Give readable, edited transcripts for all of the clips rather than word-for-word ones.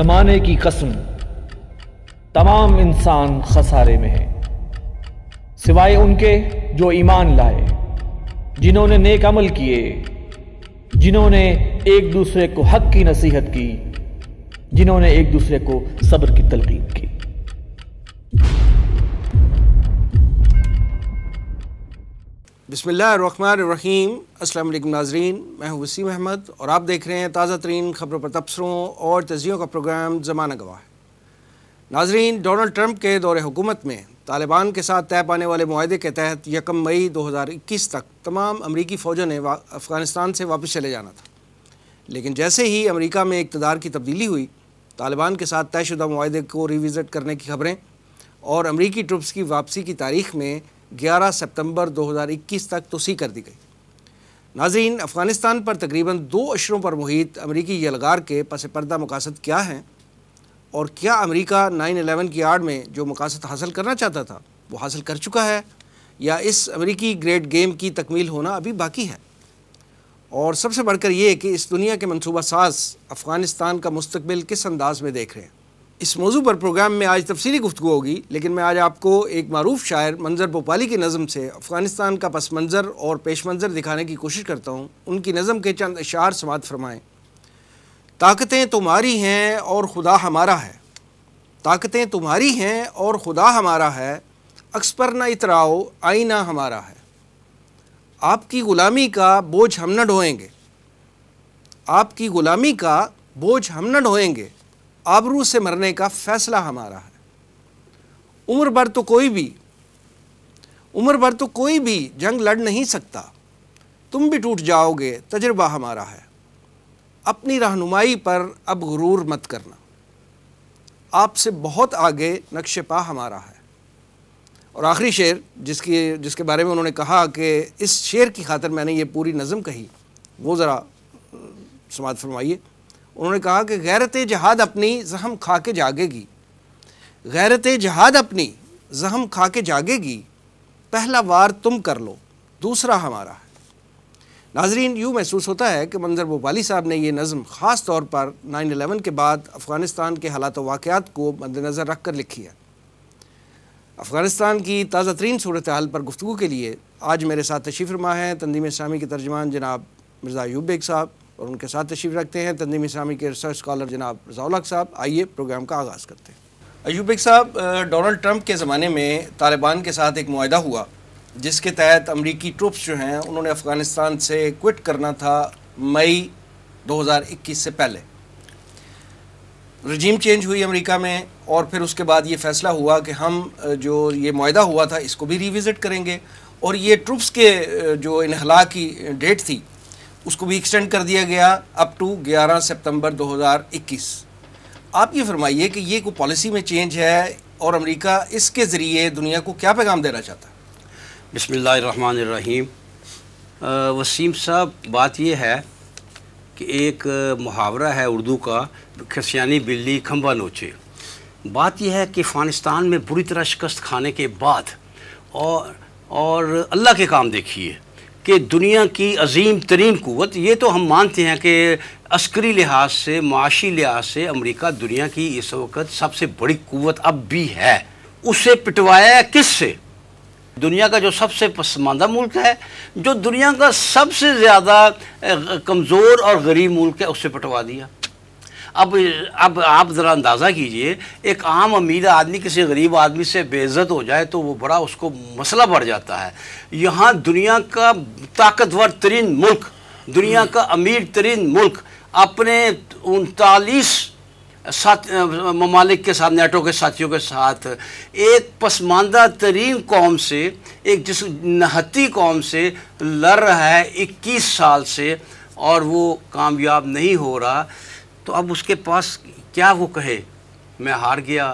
زمانے کی قسم تمام انسان خسارے میں ہے، سوائے ان کے جو ایمان لائے، جنہوں نے نیک عمل کیے، جنہوں نے ایک دوسرے کو حق کی نصیحت کی، جنہوں نے ایک دوسرے کو صبر کی تلقین کی۔ بسم اللہ الرحمن الرحیم۔ السلام علیکم ناظرین، میں ہوں وسیم احمد اور آپ دیکھ رہے ہیں تازہ ترین خبروں پر تبصروں اور تجزیوں کا پروگرام زمانہ گواہ۔ ناظرین، ڈونلڈ ٹرمپ کے دور حکومت میں طالبان کے ساتھ طے پانے والے معاہدے کے تحت 1 مئی 2021 تک تمام امریکی فوجوں نے افغانستان سے واپس چلے جانا تھا، لیکن جیسے ہی امریکہ میں اقتدار کی تبدیلی ہوئی، طالبان کے ساتھ طے شدہ معاہدے کو ریوزٹ کرنے کی خبریں اور امریکی ٹروپس کی واپسی کی تاریخ میں 11 ستمبر 2021 تک توسیع کر دی گئی۔ ناظرین، افغانستان پر تقریباً 2 اشروں پر محیط امریکی یلغار کے پس پردہ مقاصد کیا ہیں، اور کیا امریکہ 9/11 کی آڑ میں جو مقاصد حاصل کرنا چاہتا تھا وہ حاصل کر چکا ہے، یا اس امریکی گریٹ گیم کی تکمیل ہونا ابھی باقی ہے؟ اور سب سے بڑھ کر یہ کہ اس دنیا کے منصوبہ ساز افغانستان کا مستقبل کس انداز میں دیکھ رہے ہیں؟ اس موضوع پر پروگرام میں آج تفصیلی گفتگو ہوگی، لیکن میں آج آپ کو ایک معروف شاعر منظر بھوپالی کی نظم سے افغانستان کا پس منظر اور پیش منظر دکھانے کی کوشش کرتا ہوں۔ ان کی نظم کے چند اشعار سماعت فرمائیں۔ طاقتیں تمہاری ہیں اور خدا ہمارا ہے، طاقتیں تمہاری ہیں اور خدا ہمارا ہے، عکس پر نہ اتراؤ آئینہ ہمارا ہے، آپ کی غلامی کا بوجھ ہم نہ ڈھوئیں گے، آپ کی غلامی کا بوجھ ہم نہ ڈھوئیں گے، آبرو سے مرنے کا فیصلہ ہمارا ہے، عمر بھر تو کوئی بھی جنگ لڑ نہیں سکتا، تم بھی ٹوٹ جاؤ گے تجربہ ہمارا ہے، اپنی رہنمائی پر اب غرور مت کرنا، آپ سے بہت آگے نقش پا ہمارا ہے۔ اور آخری شعر جس کے بارے میں انہوں نے کہا کہ اس شعر کی خاطر میں نے یہ پوری نظم کہی، وہ ذرا سماعت فرمائیے۔ انہوں نے کہا کہ غیرت جہاد اپنی زخم کھا کے جاگے گی، غیرت جہاد اپنی زخم کھا کے جاگے گی، پہلا وار تم کر لو دوسرا ہمارا ہے۔ ناظرین، یوں محسوس ہوتا ہے کہ منظر بھوپالی صاحب نے یہ نظم خاص طور پر 9/11 کے بعد افغانستان کے حالات و واقعات کو مد نظر رکھ کر لکھی ہے۔ افغانستان کی تازہ ترین صورتحال پر گفتگو کے لیے آج میرے ساتھ تشریف فرما ہیں تنظیم اسلامی کے ترجمان جناب مرزا ایوب بیگ صاحب، اور ان کے ساتھ تشریف رکھتے ہیں تنظیم اسلامی کے ریسرچ اسکالر جناب رضا الحق صاحب۔ آئیے پروگرام کا آغاز کرتے ہیں۔ ایوب بیگ صاحب، ڈونلڈ ٹرمپ کے زمانے میں طالبان کے ساتھ ایک معاہدہ ہوا جس کے تحت امریکی ٹروپس جو ہیں انہوں نے افغانستان سے کوئٹ کرنا تھا مئی 2021 سے پہلے۔ رجیم چینج ہوئی امریکہ میں، اور پھر اس کے بعد یہ فیصلہ ہوا کہ ہم جو یہ معاہدہ ہوا تھا اس کو بھی ریوزٹ کریں گے، اور یہ ٹروپس کے جو انخلاء کی ڈیٹ تھی اس کو بھی ایکسٹینڈ کر دیا گیا اپ ٹو 11 ستمبر 2021۔ آپ یہ فرمائیے کہ یہ کوئی پالیسی میں چینج ہے، اور امریکہ اس کے ذریعے دنیا کو کیا پیغام دینا چاہتا ہے؟ بسم اللہ الرحمن الرحیم۔ وسیم صاحب، بات یہ ہے کہ ایک محاورہ ہے اردو کا، کھسیانی بلی کھمبا نوچے۔ بات یہ ہے کہ افغانستان میں بری طرح شکست کھانے کے بعد اور اللہ کے کام دیکھیے کہ دنیا کی عظیم ترین قوت، یہ تو ہم مانتے ہیں کہ عسکری لحاظ سے، معاشی لحاظ سے امریکہ دنیا کی اس وقت سب سے بڑی قوت اب بھی ہے، اسے پٹوایا ہے کس سے؟ دنیا کا جو سب سے پسماندہ ملک ہے، جو دنیا کا سب سے زیادہ کمزور اور غریب ملک ہے، اس سے پٹوا دیا۔ اب آپ ذرا اندازہ کیجئے، ایک عام امیر آدمی کسی غریب آدمی سے بے عزت ہو جائے تو وہ بڑا اس کو مسئلہ بڑھ جاتا ہے۔ یہاں دنیا کا طاقتور ترین ملک، دنیا کا امیر ترین ملک اپنے 39 ممالک کے ساتھ، نیٹو کے ساتھیوں کے ساتھ، ایک پسماندہ ترین قوم سے، ایک جس نہتی قوم سے لڑ رہا ہے 21 سال سے، اور وہ کامیاب نہیں ہو رہا، تو اب اس کے پاس کیا وہ کہے میں ہار گیا،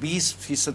20%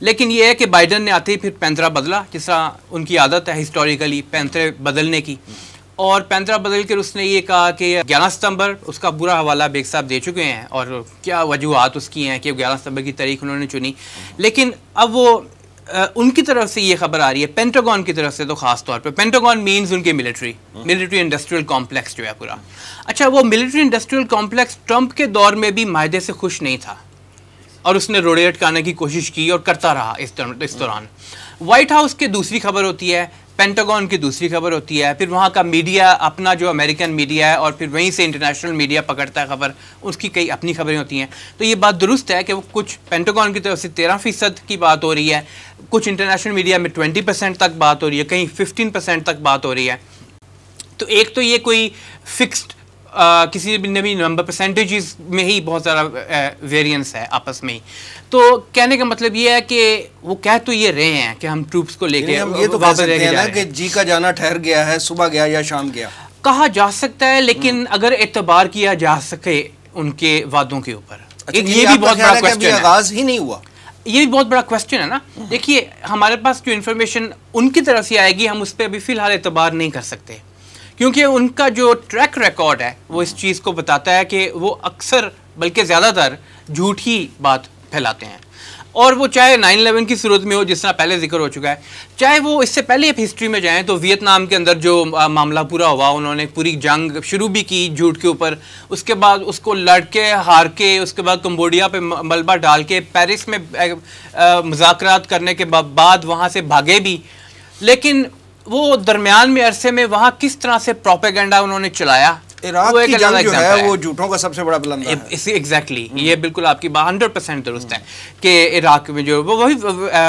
لیکن یہ ہے کہ بائیڈن نے آتے ہی پھر پینترا بدلا، جس طرح ان کی عادت ہے ہسٹوریکلی پینترے بدلنے کی، اور پینترا بدل کر اس نے یہ کہا کہ 11 ستمبر اس کا برا حوالہ بیگ صاحب دے چکے ہیں اور کیا وجوہات اس کی ہیں کہ 11 ستمبر کی تاریخ انہوں نے چنی. لیکن اب وہ ان کی طرف سے یہ خبر آ رہی ہے، پینٹاگون کی طرف سے تو خاص طور پہ، پینٹاگون مینز ان کے ملٹری انڈسٹریل کمپلیکس جو ہے پورا. اچھا، وہ ملٹری انڈسٹریل کمپلیکس ٹرمپ کے دور میں بھی معاہدے سے خوش نہیں تھا اور اس نے روڑے اٹکانے کی کوشش کی اور کرتا رہا اس دوران. وائٹ ہاؤس کی دوسری خبر ہوتی ہے، پینٹاگون کی دوسری خبر ہوتی ہے، پھر وہاں کا میڈیا اپنا جو امریکن میڈیا ہے اور پھر وہیں سے انٹرنیشنل میڈیا پکڑتا ہے خبر، اس کی کئی اپنی خبریں ہوتی ہیں. تو یہ بات درست ہے کہ وہ کچھ پینٹاگون کی طرف سے 13% کی بات ہو رہی ہے، کچھ انٹرنیشنل میڈیا میں 20% تک بات ہو رہی ہے، کہیں 15% تک بات ہو رہی ہے. تو ایک تو یہ کوئی فکسڈ کسی بھی نمبر پرسنٹیجز میں ہی بہت زیادہ ویرینس ہے آپس میں ہی. تو کہنے کا مطلب یہ ہے کہ وہ کہہ تو یہ رہے ہیں کہ ہم ٹروپس کو لے کے یہ تو کہہ سکتے ہیں نا کہ جی کا جانا ٹھہر گیا ہے، صبح گیا یا شام گیا، کہا جا سکتا ہے. لیکن اگر اعتبار کیا جا سکے ان کے وعدوں کے اوپر، یہ بھی بہت بڑا کوسچن ہے. آغاز ہی نہیں ہوا، یہ بھی بہت بڑا کوسچن ہے نا. دیکھیے ہمارے پاس جو انفارمیشن ان کی طرف سے آئے گی ہم اس پہ ابھی فی الحال اعتبار نہیں کر سکتے، کیونکہ ان کا جو ٹریک ریکارڈ ہے وہ اس چیز کو بتاتا ہے کہ وہ اکثر بلکہ زیادہ تر جھوٹ ہی بات پھیلاتے ہیں. اور وہ چاہے 9/11 کی صورت میں ہو جس طرح پہلے ذکر ہو چکا ہے، چاہے وہ اس سے پہلے ہسٹری میں جائیں تو ویتنام کے اندر جو معاملہ پورا ہوا، انہوں نے پوری جنگ شروع بھی کی جھوٹ کے اوپر، اس کے بعد اس کو لڑ کے ہار کے، اس کے بعد کمبوڈیا پہ ملبہ ڈال کے پیرس میں مذاکرات کرنے کے بعد وہاں سے بھاگے بھی. لیکن وہ درمیان میں عرصے میں وہاں کس طرح سے پروپیگنڈا انہوں نے چلایا، عراق کی جنگ جو ہے وہ جھوٹوں کا سب سے بڑا بلندہ ہے. ایگزیکٹلی، یہ بالکل آپ کی بات 100% درست ہے کہ عراق میں جو وہی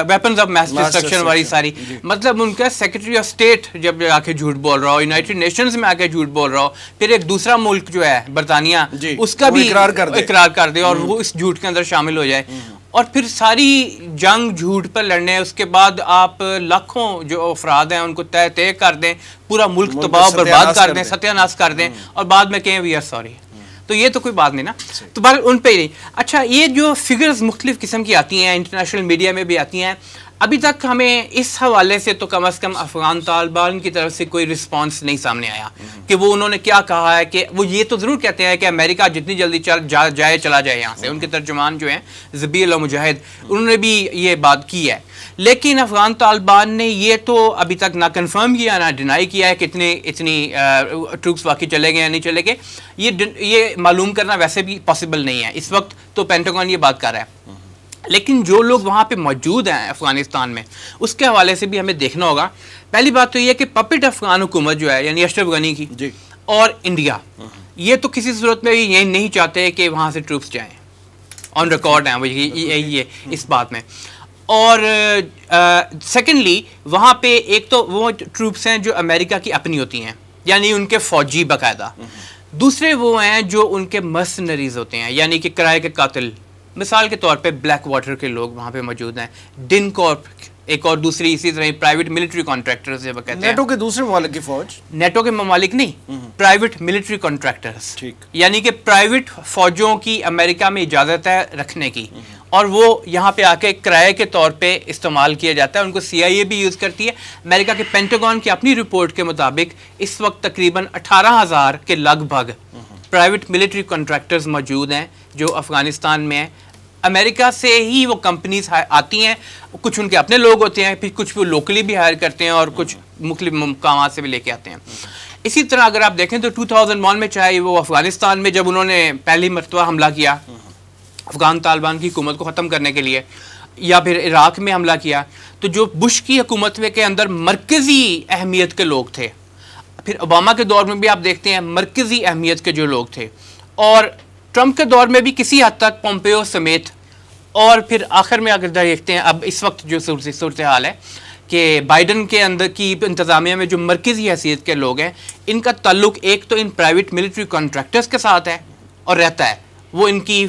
ویپنز آف میس ڈسٹرکشن والی ساری، مطلب ان کا سیکرٹری آف اسٹیٹ جب آ کے جھوٹ بول رہا ہو، یونائٹڈ نیشنز میں آ کے جھوٹ بول رہا ہو، پھر ایک دوسرا ملک جو ہے برطانیہ اس کا بھی اقرار کر دے اور وہ اس جھوٹ کے اندر شامل ہو جائے، اور پھر ساری جنگ جھوٹ پر لڑنے، اس کے بعد آپ لاکھوں جو افراد ہیں ان کو طے کر دیں، پورا ملک تباہ برباد کر دیں، ستیہ ناش کر دیں، اور بعد میں کہیں وی آر سوری. تو یہ تو کوئی بات نہیں نا. تو بہرحال ان پہ ہی نہیں. اچھا، یہ جو فگرز مختلف قسم کی آتی ہیں، انٹرنیشنل میڈیا میں بھی آتی ہیں، ابھی تک ہمیں اس حوالے سے تو کم از کم افغان طالبان کی طرف سے کوئی رسپانس نہیں سامنے آیا کہ وہ انہوں نے کیا کہا ہے. کہ وہ یہ تو ضرور کہتے ہیں کہ امریکہ جتنی جلدی چلا جائے یہاں سے. ان کے ترجمان جو ہیں ذبیح اللہ مجاہد، انہوں نے بھی یہ بات کی ہے. لیکن افغان طالبان نے یہ تو ابھی تک نہ کنفرم کیا نہ ڈینائی کیا ہے کہ اتنی ٹروپس واقعی چلے گئے یا نہیں چلے گئے. یہ معلوم کرنا ویسے بھی پاسبل نہیں ہے اس وقت، تو پینٹاگون یہ بات کر رہا ہے. لیکن جو لوگ وہاں پہ موجود ہیں افغانستان میں، اس کے حوالے سے بھی ہمیں دیکھنا ہوگا. پہلی بات تو یہ کہ پپٹ افغان حکومت جو ہے یعنی اشرف غنی کی اور انڈیا، یہ تو کسی صورت میں یہ نہیں چاہتے کہ وہاں سے ٹروپس جائیں. آن ریکارڈ ہیں وہ یہ اس بات میں. اور سیکنڈلی وہاں پہ ایک تو وہ ٹروپس ہیں جو امریکہ کی اپنی ہوتی ہیں، یعنی ان کے فوجی باقاعدہ. دوسرے وہ ہیں جو ان کے مرسنریز ہوتے ہیں، یعنی کہ کرائے کے قاتل. مثال کے طور پہ بلیک واٹر کے لوگ وہاں پہ موجود ہیں. ڈن کارپ ایک اور دوسری اسی طرح پرائیویٹ ملٹری کانٹریکٹرز وہ کہتے ہیں. نیٹو کے دوسرے ممالک کی فوج، نیٹو کے ممالک نہیں، پرائیویٹ ملٹری کانٹریکٹرز، یعنی کہ پرائیویٹ فوجوں کی امریکہ میں اجازت ہے رکھنے کی، اور وہ یہاں پہ آ کے کرائے کے طور پہ استعمال کیا جاتا ہے. ان کو CIA بھی یوز کرتی ہے. امریکہ کے پینٹاگون کی اپنی رپورٹ کے مطابق اس وقت تقریباً 18,000 کے لگ بھگ پرائیویٹ ملٹری کانٹریکٹرز موجود ہیں جو افغانستان میں ہیں. امریکہ سے ہی وہ کمپنیز آتی ہیں، کچھ ان کے اپنے لوگ ہوتے ہیں، پھر کچھ وہ لوکلی بھی ہائر کرتے ہیں اور کچھ مختلف مقامات سے بھی لے کے آتے ہیں. اسی طرح اگر آپ دیکھیں تو 2001 میں چاہے وہ افغانستان میں جب انہوں نے پہلی مرتبہ حملہ کیا افغان طالبان کی حکومت کو ختم کرنے کے لیے، یا پھر عراق میں حملہ کیا، تو جو بش کی حکومت میں کے اندر مرکزی اہمیت کے لوگ تھے، پھر اوباما کے دور میں بھی آپ دیکھتے ہیں مرکزی اہمیت کے جو لوگ تھے، اور ٹرمپ کے دور میں بھی کسی حد تک پومپیو سمیت، اور پھر آخر میں اگر دیکھتے ہیں اب اس وقت جو صورتحال ہے کہ بائیڈن کے اندر کی انتظامیہ میں جو مرکزی حیثیت کے لوگ ہیں، ان کا تعلق ایک تو ان پرائیویٹ ملٹری کانٹریکٹرز کے ساتھ ہے اور رہتا ہے. وہ ان کی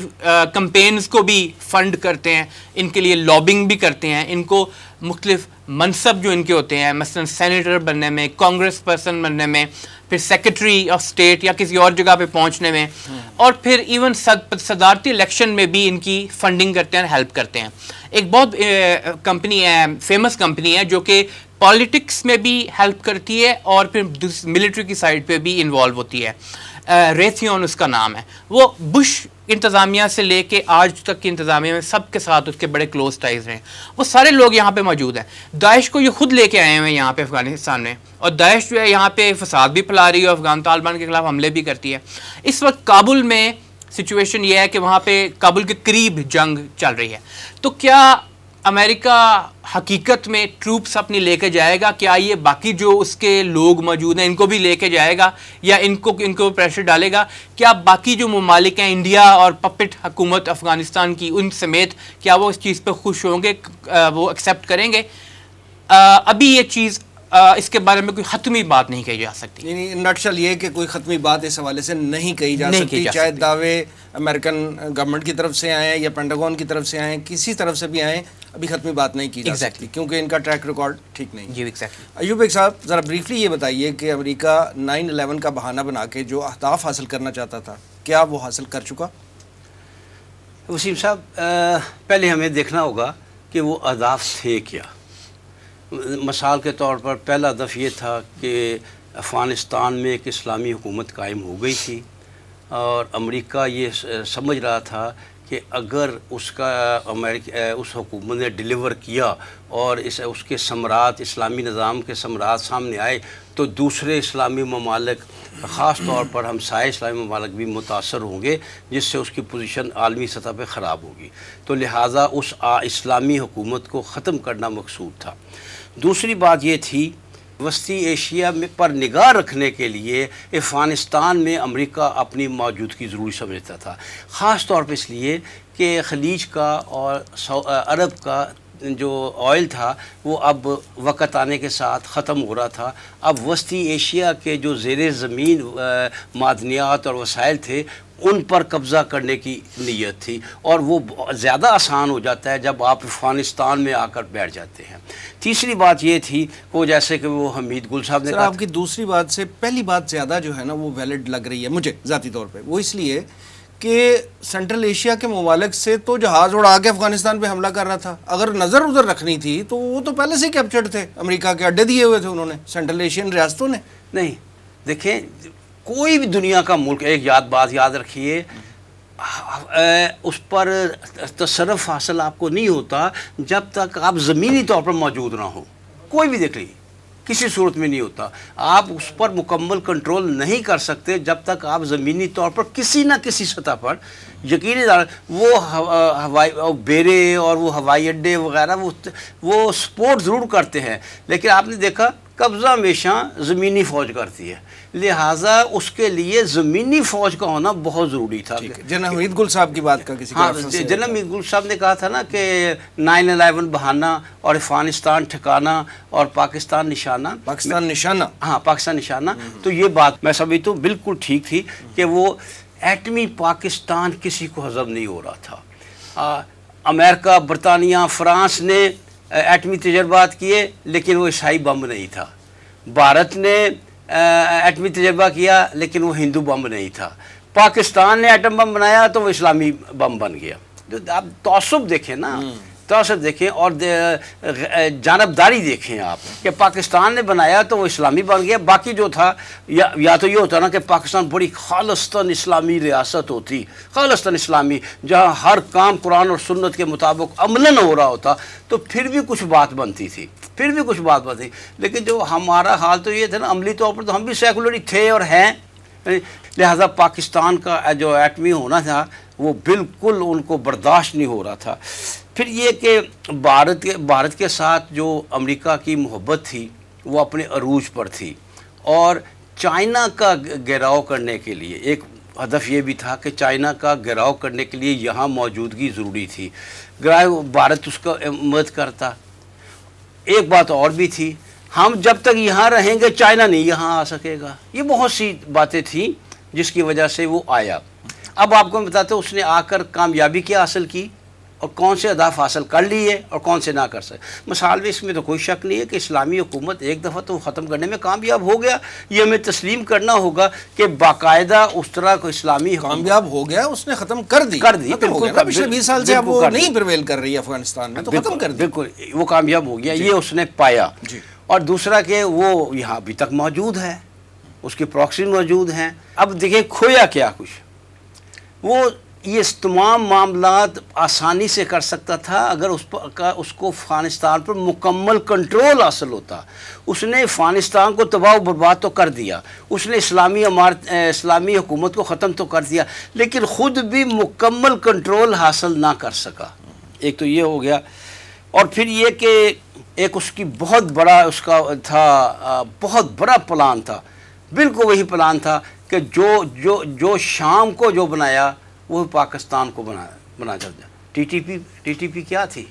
کمپینز کو بھی فنڈ کرتے ہیں، ان کے لیے لابنگ بھی کرتے ہیں، ان کو مختلف منصب جو ان کے ہوتے ہیں، مثلا سینیٹر بننے میں، کانگریس پرسن بننے میں، پھر سیکرٹری آف اسٹیٹ یا کسی اور جگہ پہ پہنچنے میں، اور پھر ایون صدارتی الیکشن میں بھی ان کی فنڈنگ کرتے ہیں، ہیلپ کرتے ہیں. ایک بہت کمپنی ہے، فیمس کمپنی ہے، جو کہ پالیٹکس میں بھی ہیلپ کرتی ہے اور پھر ملٹری کی سائڈ پہ بھی انوالو ہوتی ہے. ریتھیون اس کا نام ہے. وہ بش انتظامیہ سے لے کے آج تک کی انتظامیہ میں سب کے ساتھ اس کے بڑے کلوز ٹائز ہیں. وہ سارے لوگ یہاں پہ موجود ہیں. داعش کو یہ خود لے کے آئے ہوئے ہیں یہاں پہ افغانستان میں، اور داعش جو ہے یہاں پہ فساد بھی پھیلا رہی ہے، افغان طالبان کے خلاف حملے بھی کرتی ہے. اس وقت کابل میں سچویشن یہ ہے کہ وہاں پہ کابل کے قریب جنگ چل رہی ہے. تو کیا امریکہ حقیقت میں ٹروپس اپنی لے کے جائے گا؟ کیا یہ باقی جو اس کے لوگ موجود ہیں ان کو بھی لے کے جائے گا، یا ان کو پریشر ڈالے گا؟ کیا باقی جو ممالک ہیں، انڈیا اور پپٹ حکومت افغانستان کی ان سمیت، کیا وہ اس چیز پہ خوش ہوں گے، وہ ایکسیپٹ کریں گے؟ ابھی یہ چیز اس کے بارے میں کوئی حتمی بات نہیں کہی جا سکتی. یعنی نٹشل یہ کہ کوئی حتمی بات اس حوالے سے نہیں کہی جا سکتی، چاہے دعوے امریکن گورنمنٹ کی طرف سے آئیں یا پینٹاگون کی طرف سے آئیں، کسی طرف سے بھی آئیں، ابھی حتمی بات نہیں کی جا سکتی کیونکہ ان کا ٹریک ریکارڈ ٹھیک نہیں. جی ایگزیکٹلی. ایوب ایک صاحب ذرا بریفلی یہ بتائیے کہ امریکہ 9/11 کا بہانہ بنا کے جو اہداف حاصل کرنا چاہتا تھا، کیا وہ حاصل کر چکا؟ وسیم صاحب، پہلے ہمیں دیکھنا ہوگا کہ وہ اہداف تھے کیا. مثال کے طور پر پہلا ہدف یہ تھا کہ افغانستان میں ایک اسلامی حکومت قائم ہو گئی تھی، اور امریکہ یہ سمجھ رہا تھا کہ اگر اس حکومت نے ڈیلیور کیا اور اس کے ثمرات، اسلامی نظام کے ثمرات سامنے آئے تو دوسرے اسلامی ممالک، خاص طور پر ہمسائے اسلامی ممالک بھی متاثر ہوں گے، جس سے اس کی پوزیشن عالمی سطح پہ خراب ہوگی. تو لہٰذا اس اسلامی حکومت کو ختم کرنا مقصود تھا. دوسری بات یہ تھی، وسطی ایشیا میں پر نگاہ رکھنے کے لیے افغانستان میں امریکہ اپنی موجودگی ضروری سمجھتا تھا، خاص طور پہ اس لیے کہ خلیج کا اور عرب کا جو آئل تھا وہ اب وقت آنے کے ساتھ ختم ہو رہا تھا. اب وسطی ایشیا کے جو زیر زمین معدنیات اور وسائل تھے ان پر قبضہ کرنے کی نیت تھی، اور وہ زیادہ آسان ہو جاتا ہے جب آپ افغانستان میں آ کر بیٹھ جاتے ہیں. تیسری بات یہ تھی وہ جیسے کہ وہ حمید گل صاحب نے کہا، آپ کی دوسری بات سے پہلی بات زیادہ جو ہے نا وہ ویلڈ لگ رہی ہے مجھے ذاتی طور پہ. وہ اس لیے کہ سینٹرل ایشیا کے ممالک سے تو جہاز اڑا کے افغانستان پہ حملہ کر رہا تھا. اگر نظر ادھر رکھنی تھی تو وہ تو پہلے سے ہی کیپچرڈ تھے، امریکہ کے اڈے دیے ہوئے تھے انہوں نے سینٹرل ایشین ریاستوں نے. نہیں دیکھیں، کوئی بھی دنیا کا ملک، ایک بات یاد رکھیے، اس پر تصرف حاصل آپ کو نہیں ہوتا جب تک آپ زمینی طور پر موجود نہ ہو. کوئی بھی دیکھ لیجیے، کسی صورت میں نہیں ہوتا. آپ اس پر مکمل کنٹرول نہیں کر سکتے جب تک آپ زمینی طور پر کسی نہ کسی سطح پر یقینی وہ بیرے اور وہ ہوائی اڈے وغیرہ وہ سپورٹ ضرور کرتے ہیں، لیکن آپ نے دیکھا قبضہ ہمیشہ زمینی فوج کرتی ہے. لہٰذا اس کے لیے زمینی فوج کا ہونا بہت ضروری تھا. جناب حمید گل صاحب کی بات کا کسی جناب حمید گل صاحب نے کہا تھا نا کہ 9/11 بہانہ اور افغانستان ٹھکانہ اور پاکستان نشانہ. پاکستان نشانہ. تو یہ بات میں سمجھتا ہوں بالکل ٹھیک تھی کہ وہ ایٹمی پاکستان کسی کو ہضم نہیں ہو رہا تھا. امریکہ، برطانیہ، فرانس نے ایٹمی تجربات کیے لیکن وہ عیسائی بم نہیں تھا. بھارت نے ایٹمی تجربہ کیا لیکن وہ ہندو بم نہیں تھا. پاکستان نے ایٹم بم بنایا تو وہ اسلامی بم بن گیا. آپ تعصب دیکھیں نا، تعصب دیکھیں اور جانبداری دیکھیں آپ کہ پاکستان نے بنایا تو وہ اسلامی بن گیا. باقی جو تھا یا تو یہ ہوتا نا کہ پاکستان بڑی خالصتاً اسلامی ریاست ہوتی، خالصتاً اسلامی، جہاں ہر کام قرآن اور سنت کے مطابق عملاً ہو رہا ہوتا تو پھر بھی کچھ بات بنتی تھی، لیکن جو ہمارا حال تو یہ تھا نا، عملی طور پر تو ہم بھی سیکولر تھے اور ہیں. لہذا پاکستان کا جو ایٹمی ہونا تھا وہ بالکل ان کو برداشت نہیں ہو رہا تھا. پھر یہ کہ بھارت کے ساتھ جو امریکہ کی محبت تھی وہ اپنے عروج پر تھی، اور چائنا کا گھیراؤ کرنے کے لیے ایک ہدف یہ بھی تھا کہ چائنا کا گھیراؤ کرنے کے لیے یہاں موجودگی ضروری تھی. بھارت اس کا مدد کرتا. ایک بات اور بھی تھی، ہم جب تک یہاں رہیں گے چائنا نہیں یہاں آ سکے گا. یہ بہت سی باتیں تھیں جس کی وجہ سے وہ آیا. اب آپ کو بتاتے اس نے آ کر کامیابی کیا حاصل کی؟ اور کون سے اہداف حاصل کر لیے اور کون سے نہ کر سکے. مثال میں اس میں تو کوئی شک نہیں ہے کہ اسلامی حکومت ایک دفعہ تو ختم کرنے میں کامیاب ہو گیا. یہ ہمیں تسلیم کرنا ہوگا کہ باقاعدہ اس طرح کو اسلامی کامیاب ہو گیا, اس نے ختم کر دی. بالکل پچھلے 20 سال سے اب وہ نہیں پرویل کر رہی ہے افغانستان میں, تو ختم کر دی. بالکل وہ کامیاب ہو گیا, یہ اس نے پایا. اور دوسرا کہ وہ یہاں ابھی تک موجود ہے, اس کے پراکسی موجود ہیں. اب دیکھیں کھویا کیا کچھ, وہ یہ تمام معاملات آسانی سے کر سکتا تھا اگر اس کو افغانستان پر مکمل کنٹرول حاصل ہوتا. اس نے افغانستان کو تباہ و برباد تو کر دیا, اس نے اسلامی حکومت کو ختم تو کر دیا, لیکن خود بھی مکمل کنٹرول حاصل نہ کر سکا. ایک تو یہ ہو گیا. اور پھر یہ کہ ایک اس کی بہت بڑا اس کا تھا, بہت بڑا پلان تھا, بالکل وہی پلان تھا کہ جو شام کو جو بنایا وہ پاکستان کو بنا جاتا. ٹی ٹی پی کیا تھی,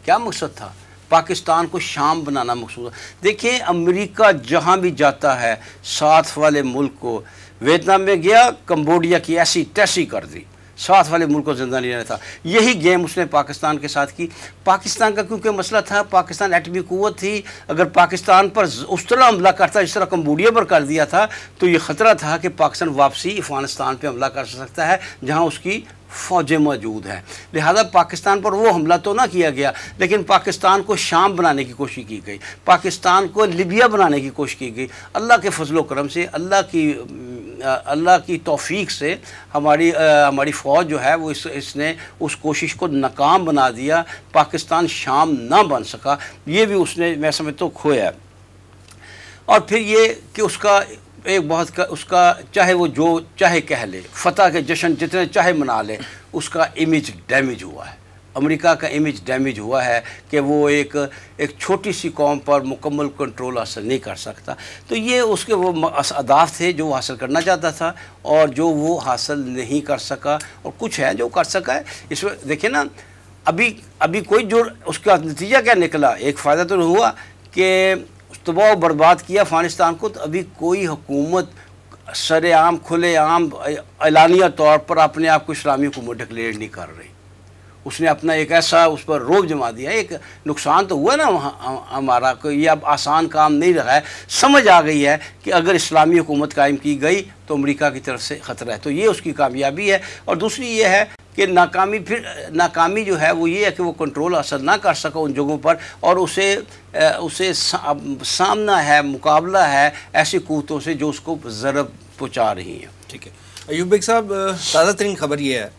کیا مقصد تھا؟ پاکستان کو شام بنانا مقصود ہے. دیکھیں امریکہ جہاں بھی جاتا ہے ساتھ والے ملک کو, ویتنام میں گیا کمبوڈیا کی ایسی تیسی کر دی, ساتھ والے ملک کو زندہ نہیں رہنا تھا. یہی گیم اس نے پاکستان کے ساتھ کی. پاکستان کا کیونکہ مسئلہ تھا, پاکستان ایٹمی قوت تھی, اگر پاکستان پر اس طرح حملہ کرتا جس طرح کمبوڈیا پر کر دیا تھا تو یہ خطرہ تھا کہ پاکستان واپسی افغانستان پہ حملہ کر سکتا ہے جہاں اس کی فوجیں موجود ہیں. لہذا پاکستان پر وہ حملہ تو نہ کیا گیا, لیکن پاکستان کو شام بنانے کی کوشش کی گئی, پاکستان کو لیبیا بنانے کی کوشش کی گئی. اللہ کے فضل و کرم سے, اللہ کی توفیق سے ہماری فوج جو ہے وہ اس نے اس کوشش کو ناکام بنا دیا. پاکستان شام نہ بن سکا, یہ بھی اس نے میں سمجھتا ہوں کھویا. اور پھر یہ کہ اس کا چاہے وہ جو چاہے کہہ لے, فتح کے جشن جتنے چاہے منا لے, اس کا امیج ڈیمیج ہوا ہے. امریکہ کا امیج ڈیمیج ہوا ہے کہ وہ ایک چھوٹی سی قوم پر مکمل کنٹرول حاصل نہیں کر سکتا. تو یہ اس کے وہ اہداف تھے جو وہ حاصل کرنا چاہتا تھا اور جو وہ حاصل نہیں کر سکا, اور کچھ ہے جو کر سکا ہے. اس میں دیکھیں نا, ابھی کوئی جو اس کا نتیجہ کیا نکلا, ایک فائدہ تو ہوا کہ تباہ و برباد کیا افغانستان کو, تو ابھی کوئی حکومت سر عام کھلے عام اعلانیہ طور پر اپنے آپ کو اسلامی حکومت ڈکلیئر نہیں کر رہی. اس نے اپنا ایک ایسا اس پر روب جما دیا. ایک نقصان تو ہوا نا ہمارا, کہ یہ اب آسان کام نہیں رہا ہے. سمجھ آ گئی ہے کہ اگر اسلامی حکومت قائم کی گئی تو امریکہ کی طرف سے خطرہ ہے, تو یہ اس کی کامیابی ہے. اور دوسری یہ ہے کہ ناکامی جو ہے وہ یہ ہے کہ وہ کنٹرول حاصل نہ کر سکا ان جگہوں پر, اور اسے سامنا ہے, مقابلہ ہے ایسی قوتوں سے جو اس کو ضرر پہنچا رہی ہیں. ٹھیک ہے ایوب بیگ صاحب, تازہ ترین خبر یہ ہے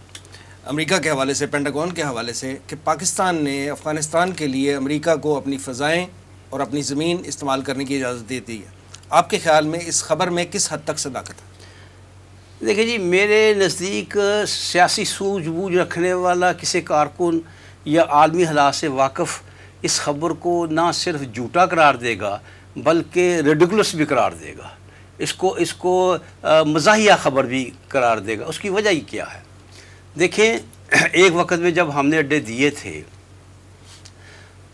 امریکہ کے حوالے سے, پینٹاگون کے حوالے سے, کہ پاکستان نے افغانستان کے لیے امریکہ کو اپنی فضائیں اور اپنی زمین استعمال کرنے کی اجازت دے دی ہے. آپ کے خیال میں اس خبر میں کس حد تک صداقت ہے؟ دیکھیں جی, میرے نزدیک سیاسی سوجھ بوجھ رکھنے والا کسی کارکن یا عالمی حالات سے واقف اس خبر کو نہ صرف جھوٹا قرار دے گا بلکہ ریڈیکولس بھی قرار دے گا, اس کو مزاحیہ خبر بھی قرار دے گا. اس کی وجہ ہی کیا ہے؟ دیکھیں, ایک وقت میں جب ہم نے اڈے دیے تھے,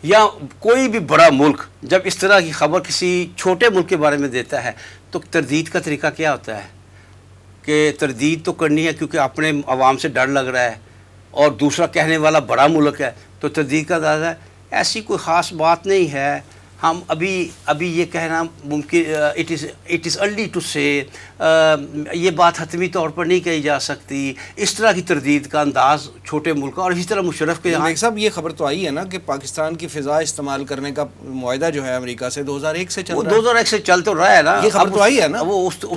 یا کوئی بھی بڑا ملک جب اس طرح کی خبر کسی چھوٹے ملک کے بارے میں دیتا ہے تو تردید کا طریقہ کیا ہوتا ہے کہ تردید تو کرنی ہے کیونکہ اپنے عوام سے ڈر لگ رہا ہے, اور دوسرا کہنے والا بڑا ملک ہے تو تردید کا اندازہ ہے. ایسی کوئی خاص بات نہیں ہے. ہم ابھی یہ کہنا ممکن اٹ از ارلی ٹو سے, یہ بات حتمی طور پر نہیں کہی جا سکتی. اس طرح کی تردید کا انداز چھوٹے ملک, اور اسی طرح مشرف کے یہاں صاحب یہ خبر تو آئی ہے نا کہ پاکستان کی فضا استعمال کرنے کا معاہدہ جو ہے امریکہ سے 2001 سے چل رہا ہے. 2001 سے چل تو رہا ہے نا, یہ خبر تو آئی ہے نا,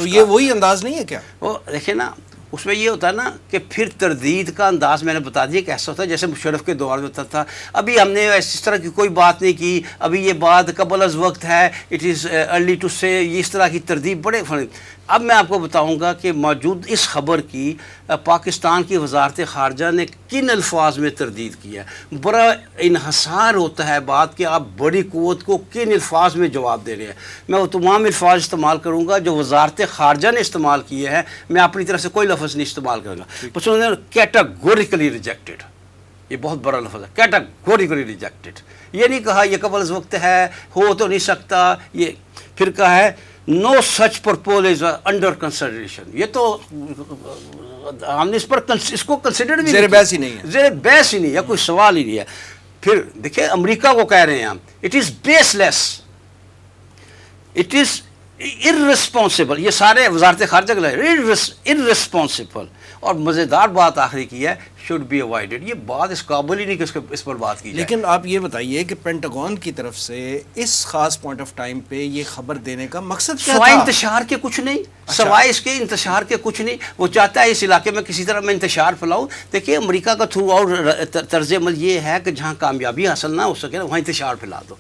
یہ وہی انداز نہیں ہے کیا؟ وہ دیکھیں نا, اس میں یہ ہوتا ہے نا کہ پھر تردید کا انداز میں نے بتا دیا کہ ایسا ہوتا ہے جیسے مشرف کے دور میں ہوتا تھا. ابھی ہم نے اس طرح کی کوئی بات نہیں کی, ابھی یہ بات قبل از وقت ہے, اٹ از ارلی ٹو سے, اس طرح کی تردید بڑے اب میں آپ کو بتاؤں گا کہ موجود اس خبر کی پاکستان کی وزارت خارجہ نے کن الفاظ میں تردید کیا ہے. بڑا انحصار ہوتا ہے بات کہ آپ بڑی قوت کو کن الفاظ میں جواب دے رہے ہیں. میں وہ تمام الفاظ استعمال کروں گا جو وزارت خارجہ نے استعمال کیے ہیں, میں اپنی طرف سے کوئی لفظ نہیں استعمال کروں گا. بس انہوں نے کیٹاگوریکلی ریجیکٹڈ, یہ بہت بڑا لفظ ہے, کیٹاگوریکلی ریجیکٹڈ. یہ نہیں کہا یہ قبل از وقت ہے, ہو تو نہیں سکتا, یہ پھر کہا ہے نو سچ پرپوزل از انڈر کنسیڈریشن. یہ تو ہم نے اس کو کنسیڈر بھی زیر بحث ہی نہیں ہے، زیر بحث ہی نہیں ہے، کوئی سوال ہی نہیں ہے. پھر دیکھیں امریکہ کو کہہ رہے ہیں ہم it is base less, it is ارریسپانسبل، یہ سارے وزارت خارجہ کے ارریسپانسبل. اور مزیدار بات آخری کی ہے شوڈ بی اوائڈڈ، یہ بات اس قابل ہی نہیں کہ اس پر بات کی جائے. لیکن آپ یہ بتائیے کہ پینٹاگون کی طرف سے اس خاص پوائنٹ آف ٹائم پہ یہ خبر دینے کا مقصد کیا سوائے تھا؟ انتشار کے کچھ نہیں، سوائے اس کے انتشار کے کچھ نہیں. وہ چاہتا ہے اس علاقے میں کسی طرح میں انتشار پھیلاؤں. دیکھیے امریکہ کا تھرو آؤٹ طرز عمل یہ ہے کہ جہاں کامیابی حاصل نہ ہو سکے وہاں انتشار پھیلا دو.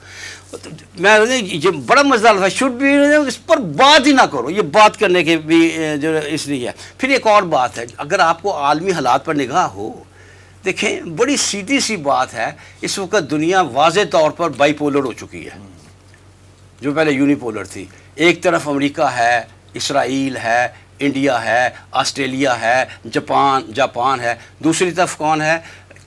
میں یہ بڑا مزہ ہے، شوڈ بھی اس پر بات ہی نہ کرو، یہ بات کرنے کے بھی جو اس لیے ہے. پھر ایک اور بات ہے، اگر آپ کو عالمی حالات پر نگاہ ہو، دیکھیں بڑی سیدھی سی بات ہے، اس وقت دنیا واضح طور پر بائی پولر ہو چکی ہے، جو پہلے یونی پولر تھی. ایک طرف امریکہ ہے، اسرائیل ہے، انڈیا ہے، آسٹریلیا ہے، جاپان ہے. دوسری طرف کون ہے؟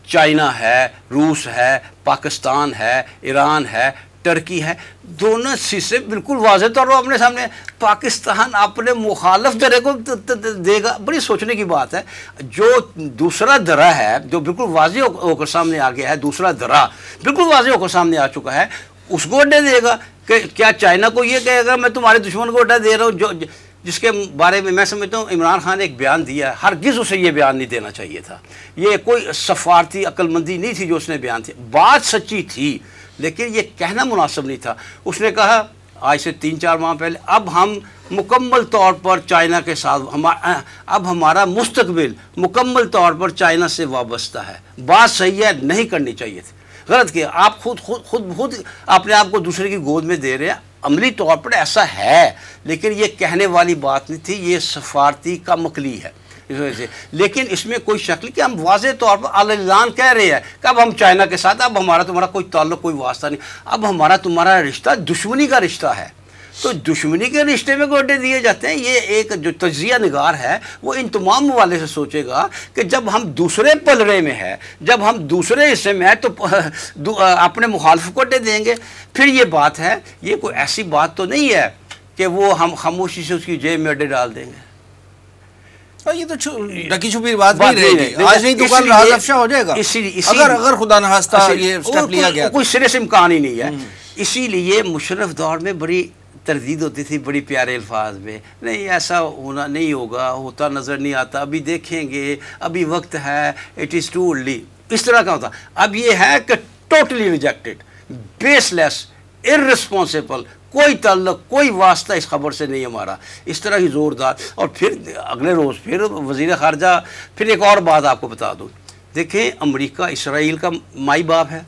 چائنا ہے، روس ہے، پاکستان ہے، ایران ہے، ٹرکی ہے. دونوں سے بالکل واضح طور پر اپنے سامنے پاکستان اپنے مخالف درے کو دے گا. بڑی سوچنے کی بات ہے. جو دوسرا درہ ہے جو بالکل واضح ہو کر سامنے آ گیا ہے، دوسرا درہ بالکل واضح ہو کر سامنے آ چکا ہے، اس کو اڈے دے گا. کہ کیا چائنا کو یہ کہے گا میں تمہارے دشمن کو اڈا دے رہا ہوں؟ جس کے بارے میں سمجھتا ہوں عمران خان نے ایک بیان دیا ہے، ہرگز اسے یہ بیان نہیں دینا چاہیے تھا. یہ کوئی سفارتی عقل مندی نہیں تھی جو اس نے بیان تھی، بات سچی تھی لیکن یہ کہنا مناسب نہیں تھا. اس نے کہا آج سے 3-4 ماہ پہلے اب ہم مکمل طور پر چائنا کے ساتھ اب ہمارا مستقبل مکمل طور پر چائنا سے وابستہ ہے. بات صحیح ہے، نہیں کرنی چاہیے تھی، غلط کیا. آپ خود اپنے آپ کو دوسرے کی گود میں دے رہے ہیں. عملی طور پر ایسا ہے لیکن یہ کہنے والی بات نہیں تھی، یہ سفارتی کا مکلی ہے اس وجہ سے. لیکن اس میں کوئی شک نہیں کہ ہم واضح طور پر اعلان کہہ رہے ہیں کہ اب ہم چائنا کے ساتھ، اب ہمارا تمہارا کوئی تعلق کوئی واسطہ نہیں، اب ہمارا تمہارا رشتہ دشمنی کا رشتہ ہے. تو دشمنی کے رشتے میں گوڈے دیے جاتے ہیں. یہ ایک جو تجزیہ نگار ہے وہ ان تمام حوالے سے سوچے گا کہ جب ہم دوسرے پلڑے میں ہے، جب ہم دوسرے حصے میں ہے تو اپنے مخالف کو اڈے دیں گے. پھر یہ بات ہے، یہ کوئی ایسی بات تو نہیں ہے کہ وہ ہم خاموشی سے اس کی جیب میں اڈے ڈال دیں گے. یہ تو ڈکی چھپی بات نہیں رہے گی، آج نہیں تو کل راز افشا ہو جائے گا اگر خدا نخواستہ یہ سٹیپ لیا گیا. کوئی سرے سے امکان ہی نہیں ہے. اسی لیے مشرف دور میں بڑی تردید ہوتی تھی، بڑی پیارے الفاظ میں، نہیں ایسا ہونا نہیں ہوگا، ہوتا نظر نہیں آتا، ابھی دیکھیں گے، ابھی وقت ہے، اٹ از ٹو ارلی، اس طرح کا ہوتا. اب یہ ہے کہ ٹوٹلی ریجیکٹڈ، بیس لیس، ارریسپانسبل، کوئی تعلق کوئی واسطہ اس خبر سے نہیں ہمارا، اس طرح ہی زوردار. اور پھر اگلے روز پھر وزیر خارجہ. پھر ایک اور بات آپ کو بتا دوں، دیکھیں امریکہ اسرائیل کا مائی باپ ہے،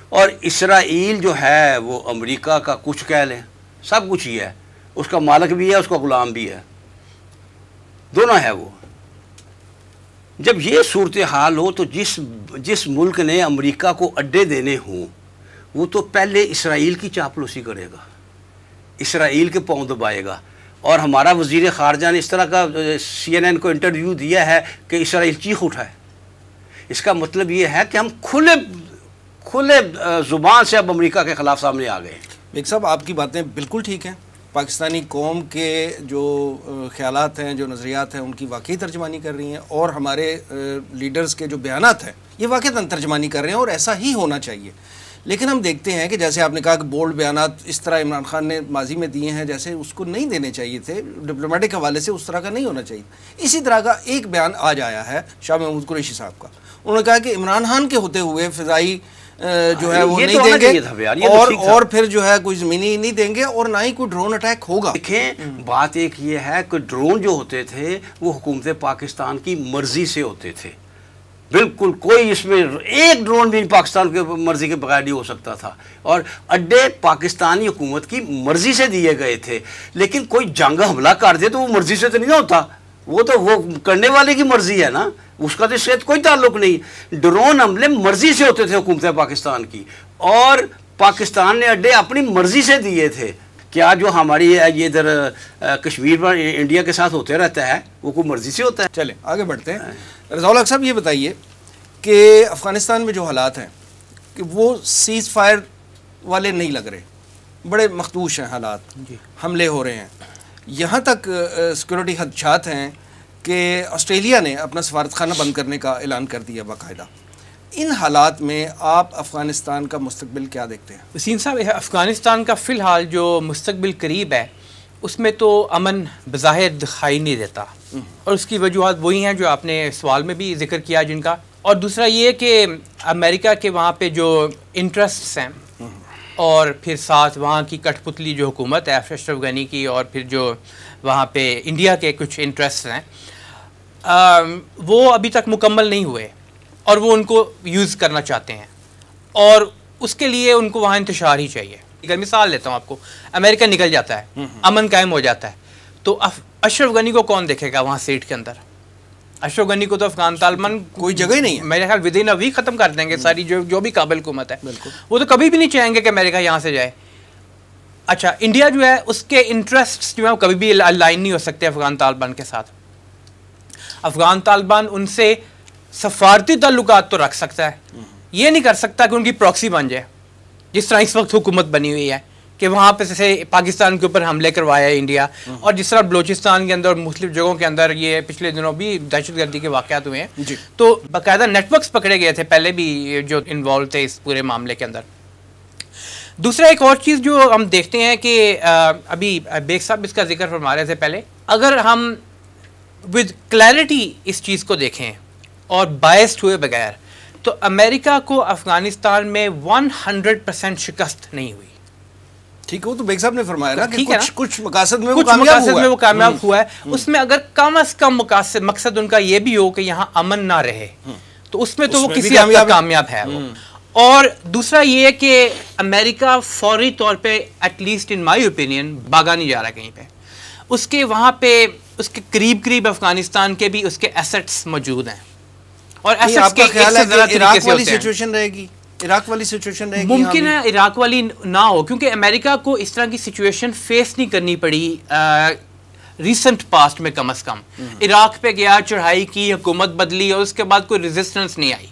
اور اسرائیل جو ہے وہ امریکہ کا کچھ کہہ لیں سب کچھ ہی ہے، اس کا مالک بھی ہے، اس کا غلام بھی ہے، دونوں ہے وہ. جب یہ صورتحال ہو تو جس ملک نے امریکہ کو اڈے دینے ہوں وہ تو پہلے اسرائیل کی چاپلوسی کرے گا، اسرائیل کے پاؤں دبائے گا. اور ہمارا وزیر خارجہ نے اس طرح کا CNN کو انٹرویو دیا ہے کہ اسرائیل چیخ اٹھائے. اس کا مطلب یہ ہے کہ ہم کھلے زبان سے اب امریکہ کے خلاف سامنے آ گئے ہیں. ایک صاحب آپ کی باتیں بالکل ٹھیک ہیں، پاکستانی قوم کے جو خیالات ہیں، جو نظریات ہیں، ان کی واقعی ترجمانی کر رہی ہیں، اور ہمارے لیڈرز کے جو بیانات ہیں یہ واقعی ترجمانی کر رہے ہیں، اور ایسا ہی ہونا چاہیے. لیکن ہم دیکھتے ہیں کہ جیسے آپ نے کہا کہ بولڈ بیانات اس طرح عمران خان نے ماضی میں دیے ہیں، جیسے اس کو نہیں دینے چاہیے تھے، ڈپلومیٹک حوالے سے اس طرح کا نہیں ہونا چاہیے. اسی طرح کا ایک بیان آج آیا ہے شاہ محمود قریشی صاحب کا. انہوں نے کہا کہ عمران خان کے ہوتے ہوئے فضائی جو ہے وہ نہیں دیں گے، اور پھر جو ہے کوئی زمینی نہیں دیں گے، اور نہ ہی کوئی ڈرون اٹیک ہوگا. دیکھیں بات ایک یہ ہے کہ ڈرون جو ہوتے تھے وہ حکومت پاکستان کی مرضی سے ہوتے تھے، بالکل کوئی اس میں ایک ڈرون بھی پاکستان کی مرضی کے بغیر نہیں ہو سکتا تھا، اور اڈے پاکستانی حکومت کی مرضی سے دیے گئے تھے. لیکن کوئی جنگ حملہ کر دے تو وہ مرضی سے تو نہیں ہوتا، وہ تو وہ کرنے والے کی مرضی ہے نا، اس کا تو اس سے کوئی تعلق نہیں. ڈرون حملے مرضی سے ہوتے تھے حکومت پاکستان کی، اور پاکستان نے اڈے اپنی مرضی سے دیے تھے. کیا جو ہماری یہ ادھر کشمیر پر انڈیا کے ساتھ ہوتے رہتا ہے وہ کوئی مرضی سے ہوتا ہے؟ چلیں آگے بڑھتے ہیں. رضا الحق صاحب یہ بتائیے کہ افغانستان میں جو حالات ہیں کہ وہ سیز فائر والے نہیں لگ رہے، بڑے مخدوش ہیں حالات، حملے ہو رہے ہیں، یہاں تک سیکورٹی خدشات ہیں کہ آسٹریلیا نے اپنا سفارت خانہ بند کرنے کا اعلان کر دیا باقاعدہ. ان حالات میں آپ افغانستان کا مستقبل کیا دیکھتے ہیں؟ وسیم صاحب، افغانستان کا فی الحال جو مستقبل قریب ہے اس میں تو امن بظاہر دکھائی نہیں دیتا، اور اس کی وجوہات وہی ہیں جو آپ نے سوال میں بھی ذکر کیا جن کا. اور دوسرا یہ کہ امریکہ کے وہاں پہ جو انٹرسٹس ہیں اور پھر ساتھ وہاں کی کٹ پتلی جو حکومت ہے اشرف غنی کی، اور پھر جو وہاں پہ انڈیا کے کچھ انٹرسٹ ہیں وہ ابھی تک مکمل نہیں ہوئے، اور وہ ان کو یوز کرنا چاہتے ہیں، اور اس کے لیے ان کو وہاں انتشار ہی چاہیے. اگر مثال لیتا ہوں آپ کو، امریکہ نکل جاتا ہے، امن قائم ہو جاتا ہے، تو اشرف غنی کو کون دیکھے گا وہاں سیٹ کے اندر؟ اشرف غنی کو تو افغان طالبان کوئی جگہ ہی نہیں ہے. میرے خیال ود ان اے ویک ختم کر دیں گے ساری جو بھی قابل حکومت ہے. وہ تو کبھی بھی نہیں چاہیں گے کہ امریکہ یہاں سے جائے. اچھا، انڈیا جو ہے اس کے انٹرسٹ جو ہے کبھی بھی الائن نہیں ہو سکتے افغان طالبان کے ساتھ. افغان طالبان ان سے سفارتی تعلقات تو رکھ سکتا ہے، یہ نہیں کر سکتا کہ ان کی پراکسی بن جائے، جس طرح اس وقت حکومت بنی ہوئی ہے کہ وہاں پہ سے پاکستان کے اوپر حملے کروایا ہے انڈیا، اور جس طرح بلوچستان کے اندر اور مختلف جگہوں کے اندر یہ پچھلے دنوں بھی دہشت گردی کے واقعات ہوئے ہیں. تو باقاعدہ نیٹ ورکس پکڑے گئے تھے پہلے بھی جو انوالو تھے اس پورے معاملے کے اندر. دوسرا ایک اور چیز جو ہم دیکھتے ہیں کہ ابھی بیگ صاحب اس کا ذکر فرما رہے تھے پہلے، اگر ہم ود کلیئرٹی اس چیز کو دیکھیں اور بائسڈ ہوئے بغیر، تو امریکہ کو افغانستان میں 100% شکست نہیں ہوئی. ٹھیک ہے، وہ تو بیگ صاحب نے فرمایا نا کہ ٹھیک ہے نا، کچھ مقاصد میں وہ کامیاب ہوا ہے. اس میں اگر کم از کم مقصد ان کا یہ بھی ہو کہ یہاں امن نہ رہے، تو اس میں تو وہ کسی حد تک کامیاب ہے. اور دوسرا یہ کہ امریکہ فوری طور پہ at least in my opinion بھاگا نہیں جا رہا کہیں پہ. اس کے وہاں پہ اس کے قریب افغانستان کے بھی اس کے ایسٹس موجود ہیں، اور ایسٹس کے عراق والی سچویشن رہے گی، عراق والی سچویشن رہے گی. ممکن ہے عراق والی نہ ہو، کیونکہ امریکہ کو اس طرح کی سچویشن فیس نہیں کرنی پڑی ریسنٹ پاسٹ میں. کم از کم عراق پہ گیا، چڑھائی کی، حکومت بدلی، اور اس کے بعد کوئی ریزسٹنس نہیں آئی.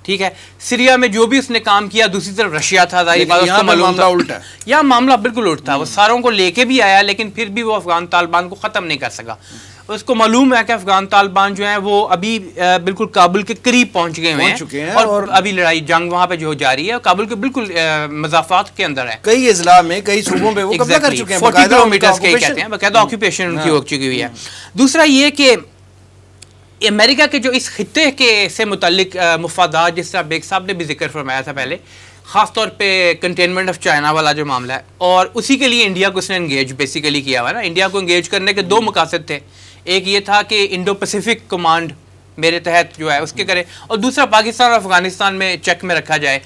ٹھیک ہے، سیریا میں جو بھی اس نے کام کیا، دوسری طرف رشیا تھا، یہاں معاملہ بالکل الٹ تھا. وہ ساروں کو لے کے بھی آیا، لیکن پھر بھی وہ افغان طالبان کو ختم نہیں کر سکا. اس کو معلوم ہے کہ افغان طالبان جو ہیں وہ ابھی بالکل کابل کے قریب پہنچ گئے ہوئے ہیں، اور ابھی لڑائی جنگ وہاں پہ جو جاری ہے کابل کے بالکل مضافات کے اندر ہے. کئی اضلاع میں، کئی صوبوں میں وہ قبضہ کر چکے ہیں، 40 کلومیٹرز کے کہتے ہیں، باقاعدہ آکوپیشن ان کی ہو چکی ہوئی ہے. دوسرا یہ کہ امریکہ کے جو اس خطے کے سے متعلق مفادات، جس طرح بیگ صاحب نے بھی ذکر فرمایا تھا پہلے، خاص طور پہ کنٹینمنٹ آف چائنا والا جو معاملہ ہے، اور اسی کے لیے انڈیا کو اس نے انگیج بیسیکلی کیا ہوا ہے نا. انڈیا کو انگیج کرنے کے دو مقاصد تھے، ایک یہ تھا کہ انڈو پیسیفک کمانڈ میرے تحت جو ہے اس کے کرے، اور دوسرا پاکستان اور افغانستان میں چیک میں رکھا جائے.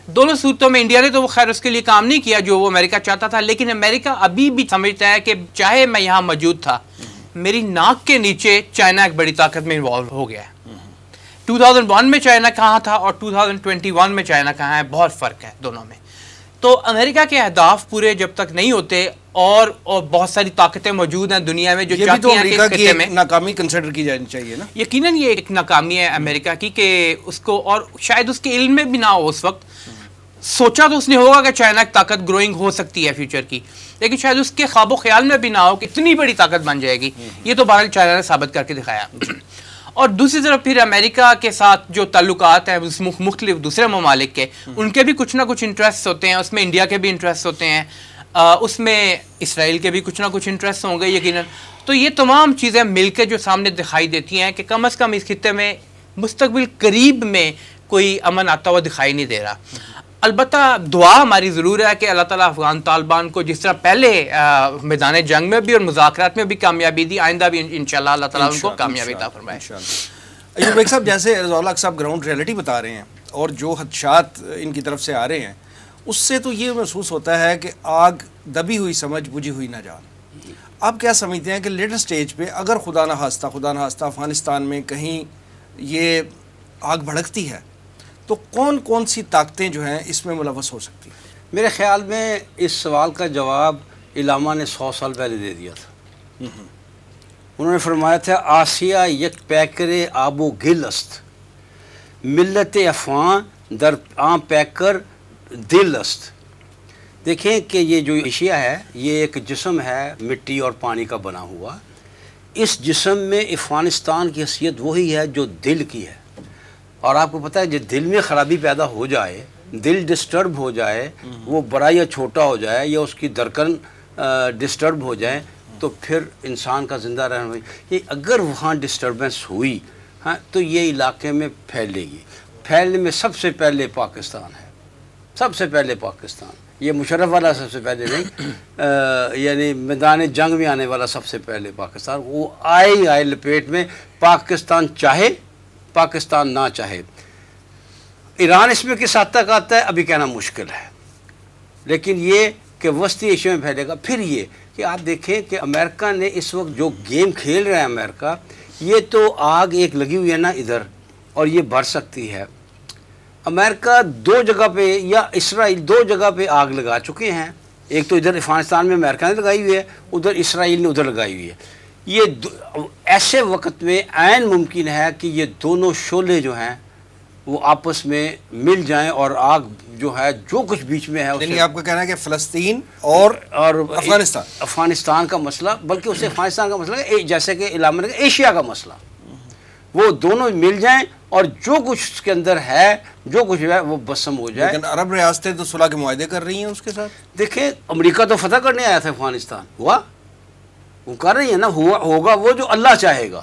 دونوں صورتوں میں انڈیا نے تو وہ خیر اس کے لیے کام نہیں کیا جو وہ امریکہ چاہتا تھا، لیکن امریکہ ابھی بھی سمجھتا ہے کہ چاہے میں یہاں موجود تھا، میری ناک کے نیچے چائنا ایک بڑی طاقت میں انوالو ہو گیا ہے. 2001 میں چائنا کہاں تھا اور 2021 میں چائنا کہاں ہے، بہت فرق ہے دونوں میں. تو امریکہ کے اہداف پورے جب تک نہیں ہوتے، اور بہت ساری طاقتیں موجود ہیں دنیا میں جو چاہتی ہیں کہ اس خطے میں ناکامی کنسیڈر کی جانی چاہیے نا. یقیناً یہ ایک ناکامی ہے امریکہ کی کہ اس کو، اور شاید اس کے علم میں بھی نہ ہو اس وقت. سوچا تو اس نے ہوگا کہ چائنا ایک طاقت گروئنگ ہو سکتی ہے فیوچر کی، لیکن شاید اس کے خواب و خیال میں بھی نہ ہو کہ اتنی بڑی طاقت بن جائے گی. یہ تو بہرحال چائنا نے ثابت کر کے دکھایا. اور دوسری طرف پھر امریکہ کے ساتھ جو تعلقات ہیں مختلف دوسرے ممالک کے، ان کے بھی کچھ نہ کچھ انٹرسٹ ہوتے ہیں. اس میں انڈیا کے بھی انٹرسٹ ہوتے ہیں، اس میں اسرائیل کے بھی کچھ نہ کچھ انٹرسٹ ہوں گے یقیناً. تو یہ تمام چیزیں مل کے جو سامنے دکھائی دیتی ہیں کہ کم از کم اس خطے میں مستقبل قریب میں کوئی امن آتا ہوا دکھائی نہیں دے رہا. البتہ دعا ہماری ضرور ہے کہ اللہ تعالیٰ افغان طالبان کو جس طرح پہلے میدان جنگ میں بھی اور مذاکرات میں بھی کامیابی دی، آئندہ بھی انشاءاللہ اللہ تعالیٰ ان کو کامیابی عطا فرمائے. ایوب بیگ صاحب، جیسے رضا اللہ صاحب گراؤنڈ ریئلٹی بتا رہے ہیں اور جو خدشات ان کی طرف سے آ رہے ہیں، اس سے تو یہ محسوس ہوتا ہے کہ آگ دبی ہوئی سمجھ بجھی ہوئی نہ جان. آپ کیا سمجھتے ہیں کہ لیٹر سٹیج پہ اگر خدا نہ خواستہ افغانستان میں کہیں یہ آگ بھڑکتی ہے، تو کون سی طاقتیں جو ہیں اس میں ملوث ہو سکتی ہیں؟ میرے خیال میں اس سوال کا جواب علامہ نے 100 سال پہلے دے دیا تھا. انہوں نے فرمایا تھا آسیہ یک پیکر آب و گل است، ملت افغان در عام پیکر دل است. دیکھیں کہ یہ جو اشیاء ہے، یہ ایک جسم ہے مٹی اور پانی کا بنا ہوا. اس جسم میں افغانستان کی حیثیت وہی ہے جو دل کی ہے. اور آپ کو پتہ ہے جو دل میں خرابی پیدا ہو جائے, دل ڈسٹرب ہو جائے, وہ بڑا یا چھوٹا ہو جائے یا اس کی دھڑکن ڈسٹرب ہو جائے, تو پھر انسان کا زندہ رہنا یہ اگر وہاں ڈسٹربنس ہوئی ہاں تو یہ علاقے میں پھیلے گی. پھیلنے میں سب سے پہلے پاکستان ہے, سب سے پہلے پاکستان. یہ مشرف والا سب سے پہلے نہیں, یعنی میدان جنگ میں آنے والا سب سے پہلے پاکستان. وہ آئے لپیٹ میں, پاکستان چاہے پاکستان نہ چاہے. ایران اس میں کس حد تک آتا ہے ابھی کہنا مشکل ہے, لیکن یہ کہ وسطی ایشیا میں پھیلے گا. پھر یہ کہ آپ دیکھیں کہ امریکہ نے اس وقت جو گیم کھیل رہا ہے امریکہ, یہ تو آگ ایک لگی ہوئی ہے نا ادھر, اور یہ بڑھ سکتی ہے. امریکہ دو جگہ پہ یا اسرائیل دو جگہ پہ آگ لگا چکے ہیں. ایک تو ادھر افغانستان میں امریکہ نے لگائی ہوئی ہے, ادھر اسرائیل نے ادھر لگائی ہوئی ہے. یہ ایسے وقت میں عین ممکن ہے کہ یہ دونوں شعلے جو ہیں وہ آپس میں مل جائیں اور آگ جو ہے جو کچھ بیچ میں ہے. یعنی آپ کا کہنا ہے کہ فلسطین اور افغانستان کا مسئلہ, بلکہ اسے افغانستان کا مسئلہ ہے جیسے کہ علامہ نے کہا ایشیا کا مسئلہ, وہ دونوں مل جائیں اور جو کچھ اس کے اندر ہے جو کچھ ہے وہ بسم ہو جائے. لیکن عرب ریاستیں تو صلح کے معاہدے کر رہی ہیں اس کے ساتھ. دیکھیں امریکہ تو فتح کرنے آیا تھا افغانستان, ہوا وہ کر رہی ہے نا, ہوگا وہ جو اللہ چاہے گا,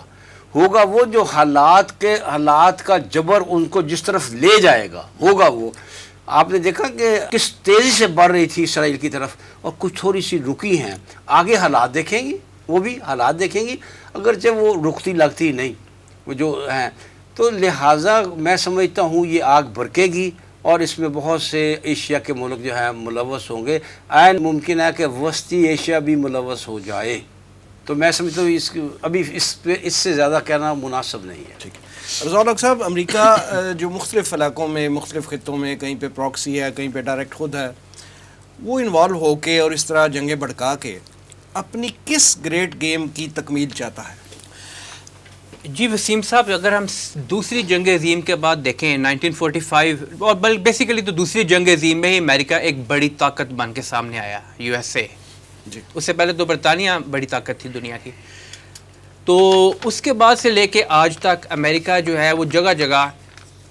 ہوگا وہ جو حالات کا جبر ان کو جس طرف لے جائے گا ہوگا وہ. آپ نے دیکھا کہ کس تیزی سے بڑھ رہی تھی اسرائیل کی طرف, اور کچھ تھوڑی سی رکی ہیں. آگے حالات دیکھیں گی, وہ بھی حالات دیکھیں گی, اگرچہ وہ رکتی لگتی نہیں وہ جو ہیں. تو لہٰذا میں سمجھتا ہوں یہ آگ بھڑکے گی اور اس میں بہت سے ایشیا کے ملک جو ہیں ملوث ہوں گے. عین ممکن ہے کہ وسطی ایشیا بھی ملوث ہو جائے. تو میں سمجھتا ہوں ابھی اس سے زیادہ کہنا مناسب نہیں ہے. ٹھیک ہے رضا الحق صاحب, امریکہ جو مختلف علاقوں میں مختلف خطوں میں کہیں پہ پراکسی ہے کہیں پہ ڈائریکٹ خود ہے, وہ انوالو ہو کے اور اس طرح جنگیں بھڑکا کے اپنی کس گریٹ گیم کی تکمیل چاہتا ہے؟ جی وسیم صاحب, اگر ہم دوسری جنگ عظیم کے بعد دیکھیں 1945 اور بیسیکلی تو دوسری جنگ عظیم میں ہی امریکہ ایک بڑی طاقت بن کے سامنے آیا, یو ایس اے. جی اس سے پہلے تو برطانیہ بڑی طاقت تھی دنیا کی. تو اس کے بعد سے لے کے آج تک امریکہ جو ہے وہ جگہ جگہ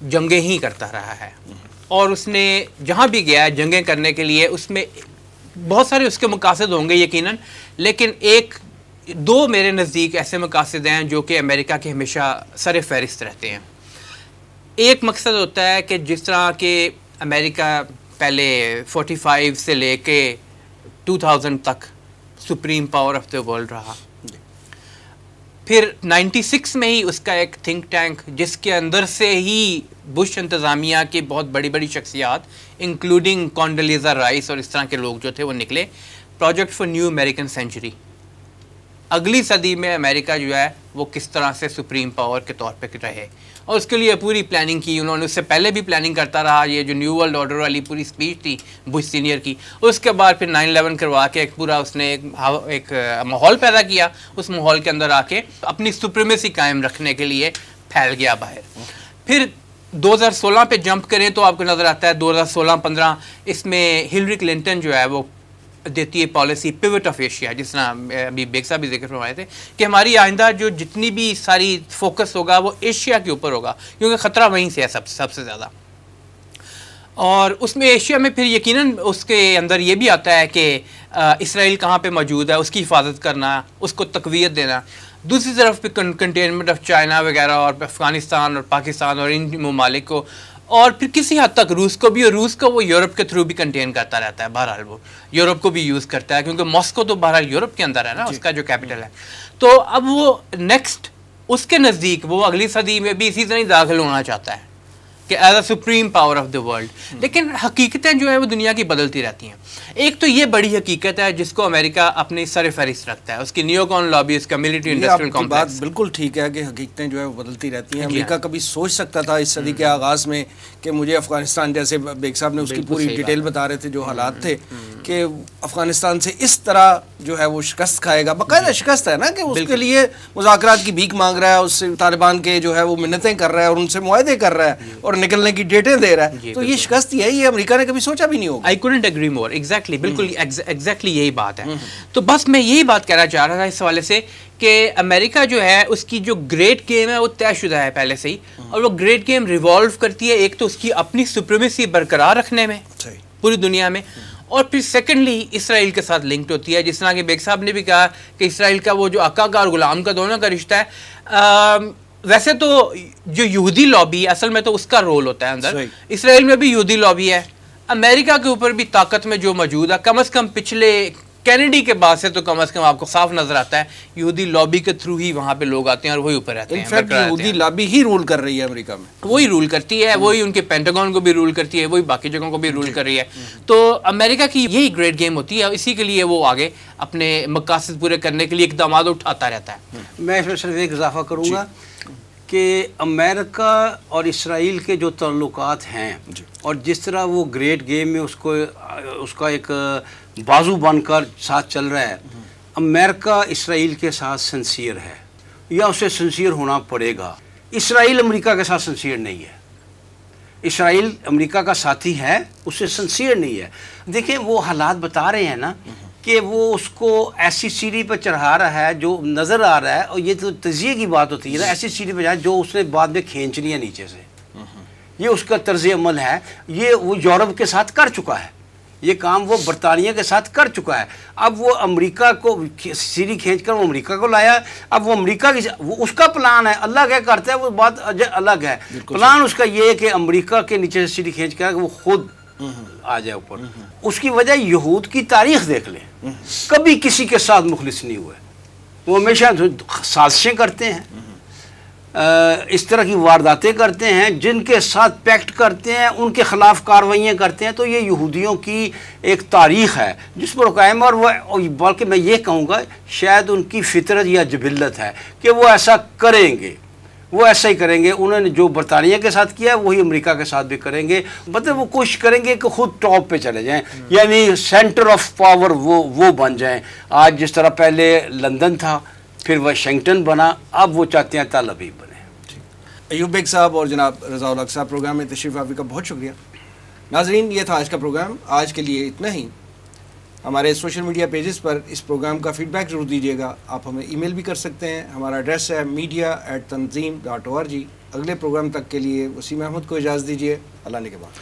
جنگیں ہی کرتا رہا ہے, اور اس نے جہاں بھی گیا ہے جنگیں کرنے کے لیے اس میں بہت سارے اس کے مقاصد ہوں گے یقیناً, لیکن دو میرے نزدیک ایسے مقاصد ہیں جو کہ امریکہ کے ہمیشہ سر فہرست رہتے ہیں. ایک مقصد ہوتا ہے کہ جس طرح کہ امریکہ پہلے 45 سے لے کے 2000 تک supreme power of the world رہا, پھر 96 میں ہی اس کا ایک تھنک ٹینک جس کے اندر سے ہی بش انتظامیہ کی بہت بڑی بڑی شخصیات انکلوڈنگ کونڈولیزا رائس اور اس طرح کے لوگ جو تھے وہ نکلے, project for new American century. اگلی صدی میں امریکہ جو ہے وہ کس طرح سے سپریم پاور کے طور پہ رہے, اور اس کے لیے پوری پلاننگ کی انہوں نے. اس سے پہلے بھی پلاننگ کرتا رہا, یہ جو نیو ورلڈ آرڈر والی پوری اسپیچ تھی بش سینئر کی, اس کے بعد پھر 9/11 کروا کے ایک پورا اس نے ایک ماحول پیدا کیا. اس ماحول کے اندر آ کے اپنی سپریمیسی قائم رکھنے کے لیے پھیل گیا باہر. پھر 2016 پہ جمپ کریں تو آپ کو نظر آتا ہے 2016-15 اس میں ہلری کلنٹن جو ہے وہ دیتی ہے پالیسی پیوٹ آف ایشیا, جس طرح ابھی بیگ صاحب بھی ذکر فرمائے تھے کہ ہماری آئندہ جو جتنی بھی ساری فوکس ہوگا وہ ایشیا کے اوپر ہوگا, کیونکہ خطرہ وہیں سے ہے سب سے زیادہ. اور اس میں ایشیا میں پھر یقیناً اس کے اندر یہ بھی آتا ہے کہ اسرائیل کہاں پہ موجود ہے اس کی حفاظت کرنا, اس کو تقویت دینا. دوسری طرف پہ کنٹینمنٹ آف چائنا وغیرہ اور افغانستان اور پاکستان اور ان ممالک کو, اور پھر کسی حد تک روس کو بھی, اور روس کو وہ یورپ کے تھرو بھی کنٹین کرتا رہتا ہے. بہرحال وہ یورپ کو بھی یوز کرتا ہے کیونکہ ماسکو تو بہرحال یورپ کے اندر ہے نا, اس کا جو کیپٹل ہے. تو اب وہ نیکسٹ اس کے نزدیک وہ اگلی صدی میں بھی اسی طرح ہی داخل ہونا چاہتا ہے کہ as a supreme power of the world. لیکن حقیقتیں جو ہیں وہ دنیا کی بدلتی رہتی ہیں. ایک تو یہ بڑی حقیقت ہے جس کو امریکہ اپنی سر فہرست رکھتا ہے, اس کی نیو کون لابی, اس کا ملٹری انڈسٹریل کمپلیکس. بات بالکل ٹھیک ہے کہ حقیقتیں جو ہے وہ بدلتی رہتی ہیں. امریکہ کبھی سوچ سکتا تھا اس صدی کے آغاز میں کہ مجھے افغانستان, جیسے بیگ صاحب نے اس کی پوری ڈیٹیل بتا رہے تھے جو حالات تھے, کہ افغانستان سے اس طرح جو ہے وہ شکست کھائے گا. باقاعدہ شکست ہے نا کہ اس کے لیے مذاکرات کی بھیک مانگ رہا ہے, اس سے طالبان کے جو ہے وہ منتیں کر رہا ہے اور ان سے معاہدے کر رہا ہے, اور اور نکلنے کی ڈیٹیں دے رہا ہے. تو یہ شکست ہی ہے, یہ امریکہ نے کبھی سوچا بھی نہیں ہوگا. I couldn't agree more. Exactly, بالکل exactly یہی بات ہے. تو بس میں یہی بات کہنا چاہ رہا تھا اس حوالے سے کہ امریکہ جو ہے اس کی جو گریٹ گیم ہے وہ طے شدہ ہے پہلے سے ہی, اور وہ گریٹ گیم ریوالو کرتی ہے ایک تو اس کی اپنی سپریمیسی برقرار رکھنے میں پوری دنیا میں, اور پھر سیکنڈلی اسرائیل کے ساتھ لنکڈ ہوتی ہے. جس طرح کہ بیگ صاحب نے بھی کہا کہ اسرائیل کا وہ جو آقا کا اور غلام کا دونوں کا رشتہ ہے, ویسے تو جو یہودی لابی ہے اصل میں تو اس کا رول ہوتا ہے اندر, اسرائیل میں بھی یہودی لابی ہے, امریکہ کے اوپر بھی طاقت میں جو موجود ہے, کم از کم پچھلے کینیڈی کے بعد سے تو کم از کم آپ کو صاف نظر آتا ہے یہودی لابی کے تھرو ہی وہاں پہ لوگ آتے ہیں اور وہی اوپر رہتے ہیں. انفیکٹ یہودی لابی ہی رول کر رہی ہے امریکہ میں, وہی رول کرتی ہے, وہی ان کے پینٹاگون کو بھی رول کرتی ہے, وہی باقی جگہوں کو بھی رول کر رہی ہے. تو امریکہ کی یہی گریٹ گیم ہوتی ہے, اسی کے لیے وہ آگے اپنے مقاصد پورے کرنے کے لیے اقدامات اٹھاتا رہتا ہے. میں اس میں صرف ایک اضافہ کروں گا کہ امریکہ اور اسرائیل کے جو تعلقات ہیں اور جس طرح وہ گریٹ گیم میں اس کا ایک بازو بن کر ساتھ چل رہا ہے, امریکہ اسرائیل کے ساتھ سنسیئر ہے یا اسے سنسیئر ہونا پڑے گا. اسرائیل امریکہ کے ساتھ سنسیئر نہیں ہے, اسرائیل امریکہ کا ساتھی ہے, اسے سنسیئر نہیں ہے. دیکھیں وہ حالات بتا رہے ہیں نا کہ وہ اس کو ایسی سیڑھی پہ چڑھا رہا ہے جو نظر آ رہا ہے, اور یہ تو تجزیے کی بات ہوتی ہے نا, ایسی سیڑھی پہ جائے جو اس نے بعد میں کھینچنی ہے نیچے سے, یہ اس کا طرز عمل ہے. یہ وہ یورپ کے ساتھ کر چکا ہے, یہ کام وہ برطانیہ کے ساتھ کر چکا ہے. اب وہ امریکہ کو سیڑھی کھینچ کر وہ امریکہ کو لایا, اب وہ امریکہ کی وہ اس کا پلان ہے, اللہ کیا کرتا ہے وہ بات الگ ہے. پلان اس کا یہ ہے کہ امریکہ کے نیچے سے سیڑھی کھینچ کر وہ خود آ جائے اوپر. اس کی وجہ یہود کی تاریخ دیکھ لیں, کبھی کسی کے ساتھ مخلص نہیں ہوئے, وہ ہمیشہ سازشیں کرتے ہیں, اس طرح کی وارداتیں کرتے ہیں, جن کے ساتھ پیکٹ کرتے ہیں ان کے خلاف کارروائیاں کرتے ہیں. تو یہ یہودیوں کی ایک تاریخ ہے جس پر قائم, اور وہ بلکہ میں یہ کہوں گا شاید ان کی فطرت یا جبلت ہے کہ وہ ایسا کریں گے, وہ ایسا ہی کریں گے. انہوں نے جو برطانیہ کے ساتھ کیا وہی امریکہ کے ساتھ بھی کریں گے. مطلب وہ کوشش کریں گے کہ خود ٹاپ پہ چلے جائیں, یعنی سینٹر آف پاور وہ بن جائیں. آج جس طرح پہلے لندن تھا پھر واشنگٹن بنا, اب وہ چاہتے ہیں تل ابیب بنے. ایوب بیگ صاحب اور جناب رضا الحق صاحب پروگرام میں تشریف آوری کا بہت شکریہ. ناظرین یہ تھا آج کا پروگرام, آج کے لیے اتنا ہی. ہمارے سوشل میڈیا پیجز پر اس پروگرام کا فیڈ بیک ضرور دیجیے گا. آپ ہمیں ای میل بھی کر سکتے ہیں, ہمارا ایڈریس ہے media@tanzeem.org. اگلے پروگرام تک کے لیے وسیم احمد کو اجازت دیجیے. اللہ نگہبان.